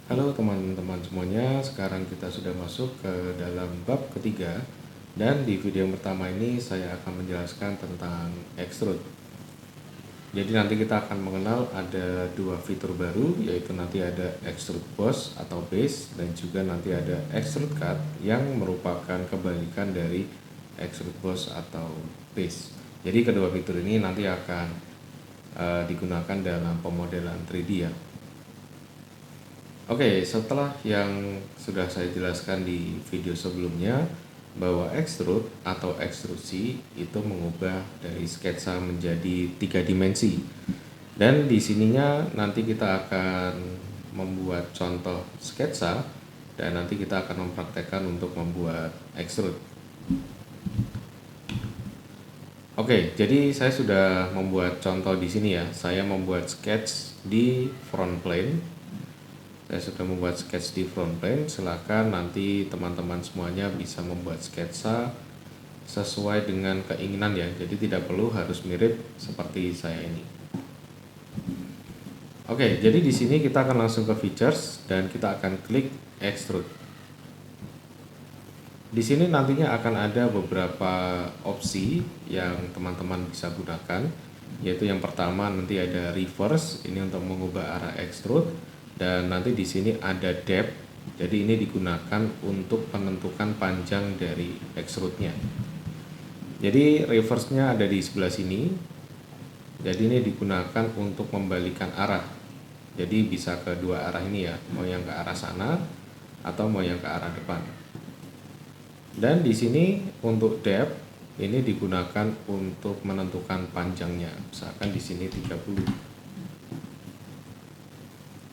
Halo teman-teman semuanya, sekarang kita sudah masuk ke dalam bab ketiga dan di video pertama ini saya akan menjelaskan tentang extrude. Jadi nanti kita akan mengenal ada dua fitur baru, yaitu nanti ada extrude boss atau base dan juga nanti ada extrude cut yang merupakan kebalikan dari extrude boss atau base. Jadi kedua fitur ini nanti akan digunakan dalam pemodelan 3D ya. Oke, setelah yang sudah saya jelaskan di video sebelumnya bahwa extrude atau ekstrusi itu mengubah dari sketsa menjadi 3 dimensi. Dan di sininya nanti kita akan membuat contoh sketsa dan nanti kita akan mempraktekkan untuk membuat extrude. Oke, jadi saya sudah membuat contoh di sini ya. Saya membuat sketch di front plane. Saya sudah membuat sketch di front plane, silakan nanti teman-teman semuanya bisa membuat sketsa sesuai dengan keinginan ya. Jadi tidak perlu harus mirip seperti saya ini. Oke, jadi di sini kita akan langsung ke features dan kita akan klik extrude. Di sini nantinya akan ada beberapa opsi yang teman-teman bisa gunakan, yaitu yang pertama nanti ada reverse, ini untuk mengubah arah extrude. Dan nanti di sini ada depth, jadi ini digunakan untuk menentukan panjang dari extrude-nya. Jadi reverse-nya ada di sebelah sini. Jadi ini digunakan untuk membalikan arah. Jadi bisa ke dua arah ini ya, mau yang ke arah sana atau mau yang ke arah depan. Dan di sini untuk depth ini digunakan untuk menentukan panjangnya. Misalkan di sini 30.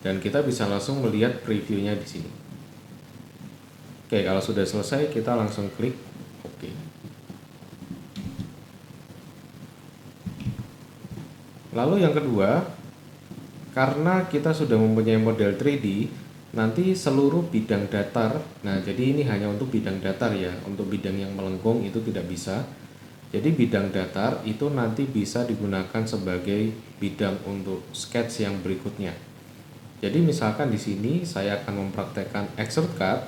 Dan kita bisa langsung melihat previewnya di sini. Oke, kalau sudah selesai kita langsung klik OK. Lalu yang kedua, karena kita sudah mempunyai model 3D, nanti seluruh bidang datar, nah jadi ini hanya untuk bidang datar ya, untuk bidang yang melengkung itu tidak bisa. Jadi bidang datar itu nanti bisa digunakan sebagai bidang untuk sketch yang berikutnya. Jadi misalkan di sini saya akan mempraktekkan extrude cut.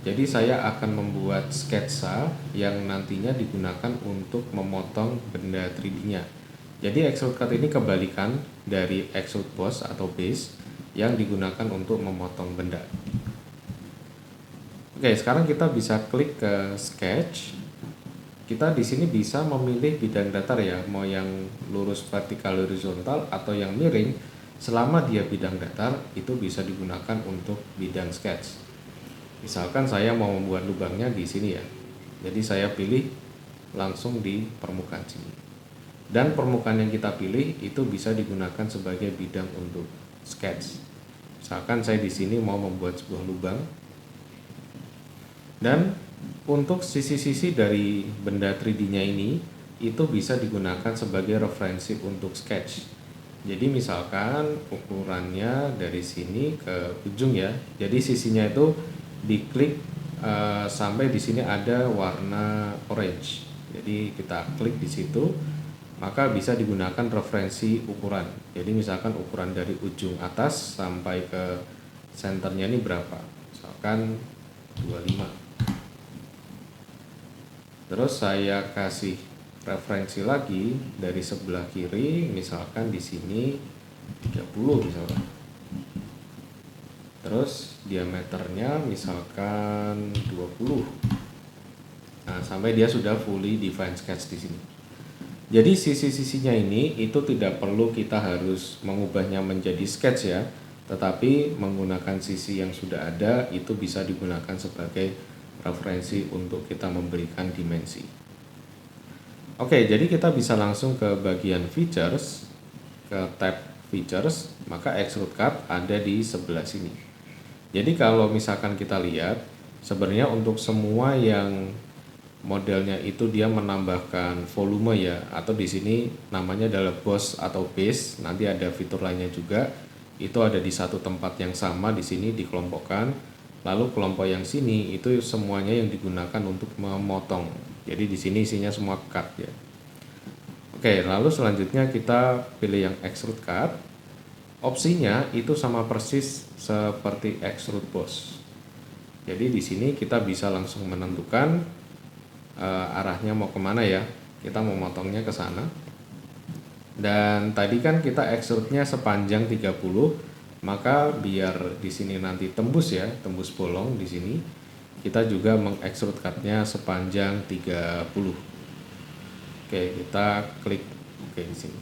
Jadi saya akan membuat sketsa yang nantinya digunakan untuk memotong benda 3D-nya. Jadi extrude cut ini kebalikan dari extrude boss atau base yang digunakan untuk memotong benda. Oke, sekarang kita bisa klik ke sketch. Kita di sini bisa memilih bidang datar ya, mau yang lurus vertikal horizontal atau yang miring. Selama dia bidang datar, itu bisa digunakan untuk bidang sketch. Misalkan saya mau membuat lubangnya di sini ya. Jadi saya pilih langsung di permukaan sini. Dan permukaan yang kita pilih itu bisa digunakan sebagai bidang untuk sketch. Misalkan saya di sini mau membuat sebuah lubang. Dan untuk sisi-sisi dari benda 3D-nya ini itu bisa digunakan sebagai referensi untuk sketch. Jadi misalkan ukurannya dari sini ke ujung ya. Jadi sisinya itu diklik sampai di sini ada warna orange. Jadi kita klik di situ, maka bisa digunakan referensi ukuran. Jadi misalkan ukuran dari ujung atas sampai ke senternya ini berapa? Misalkan 25. Terus saya kasih referensi lagi dari sebelah kiri, misalkan di sini 30 misalkan. Terus diameternya misalkan 20. Nah, sampai dia sudah fully defined sketch di sini. Jadi sisi-sisinya ini itu tidak perlu kita harus mengubahnya menjadi sketch ya, tetapi menggunakan sisi yang sudah ada itu bisa digunakan sebagai referensi untuk kita memberikan dimensi. Oke, jadi kita bisa langsung ke bagian features, ke tab features, maka extrude cut ada di sebelah sini. Jadi kalau misalkan kita lihat, sebenarnya untuk semua yang modelnya itu dia menambahkan volume ya, atau di sini namanya adalah boss atau base, nanti ada fitur lainnya juga, itu ada di satu tempat yang sama di sini dikelompokkan. Lalu kelompok yang sini itu semuanya yang digunakan untuk memotong. Jadi di sini isinya semua cut ya. Oke, lalu selanjutnya kita pilih yang extrude cut. Opsinya itu sama persis seperti extrude boss. Jadi di sini kita bisa langsung menentukan arahnya mau kemana ya. Kita mau motongnya ke sana. Dan tadi kan kita extrude-nya sepanjang 30, maka biar di sini nanti tembus ya, tembus bolong di sini, kita juga mengextrude cut-nya sepanjang 30. Oke, kita klik oke di sini.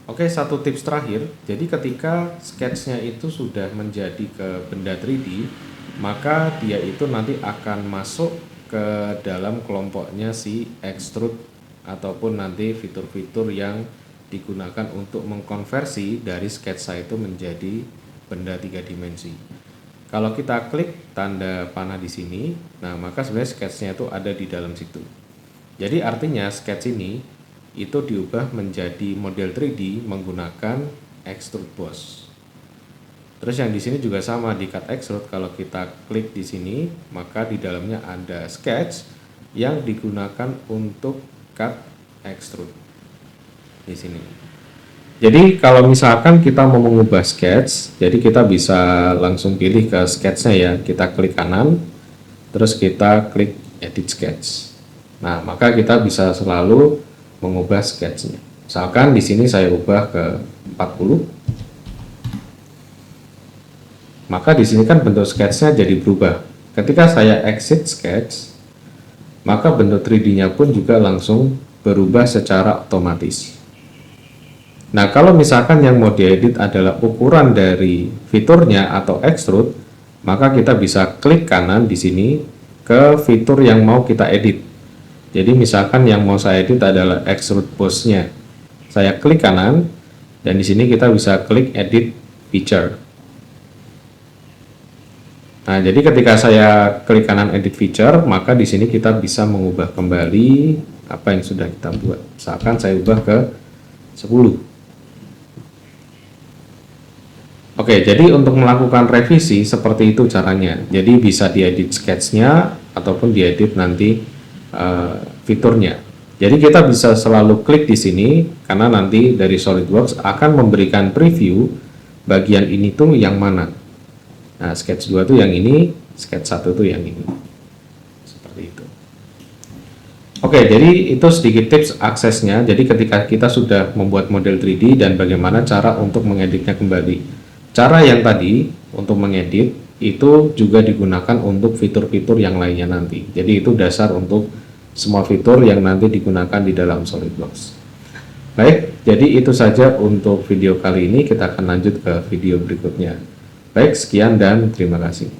Oke, satu tips terakhir, jadi ketika sketch-nya itu sudah menjadi ke benda 3D, maka dia itu nanti akan masuk ke dalam kelompoknya si extrude ataupun nanti fitur-fitur yang digunakan untuk mengkonversi dari sketsa itu menjadi benda 3 dimensi. Kalau kita klik tanda panah di sini, nah maka sebenarnya sketch-nya itu ada di dalam situ. Jadi artinya sketch ini itu diubah menjadi model 3D menggunakan extrude boss. Terus yang di sini juga sama di cut extrude, kalau kita klik di sini maka di dalamnya ada sketch yang digunakan untuk cut extrude di sini. Jadi kalau misalkan kita mau mengubah sketch, jadi kita bisa langsung pilih ke sketchnya ya, kita klik kanan, terus kita klik edit sketch. Nah maka kita bisa selalu mengubah sketchnya. Misalkan di sini saya ubah ke 40, maka di sini kan bentuk sketchnya jadi berubah. Ketika saya exit sketch, maka bentuk 3D-nya pun juga langsung berubah secara otomatis. Nah, kalau misalkan yang mau diedit adalah ukuran dari fiturnya atau extrude, maka kita bisa klik kanan di sini ke fitur yang mau kita edit. Jadi misalkan yang mau saya edit adalah extrude boss-nya. Saya klik kanan dan di sini kita bisa klik edit feature. Nah, jadi ketika saya klik kanan edit feature, maka di sini kita bisa mengubah kembali apa yang sudah kita buat. Misalkan saya ubah ke 10. Oke, jadi untuk melakukan revisi seperti itu caranya. Jadi bisa diedit sketch-nya ataupun diedit nanti fiturnya. Jadi kita bisa selalu klik di sini karena nanti dari SolidWorks akan memberikan preview bagian ini tuh yang mana. Nah, sketch 2 tuh yang ini, sketch 1 tuh yang ini. Seperti itu. Oke, jadi itu sedikit tips aksesnya. Jadi ketika kita sudah membuat model 3D dan bagaimana cara untuk mengeditnya kembali. Cara yang tadi untuk mengedit itu juga digunakan untuk fitur-fitur yang lainnya nanti. Jadi itu dasar untuk semua fitur yang nanti digunakan di dalam SolidWorks. Baik, jadi itu saja untuk video kali ini. Kita akan lanjut ke video berikutnya. Baik, sekian dan terima kasih.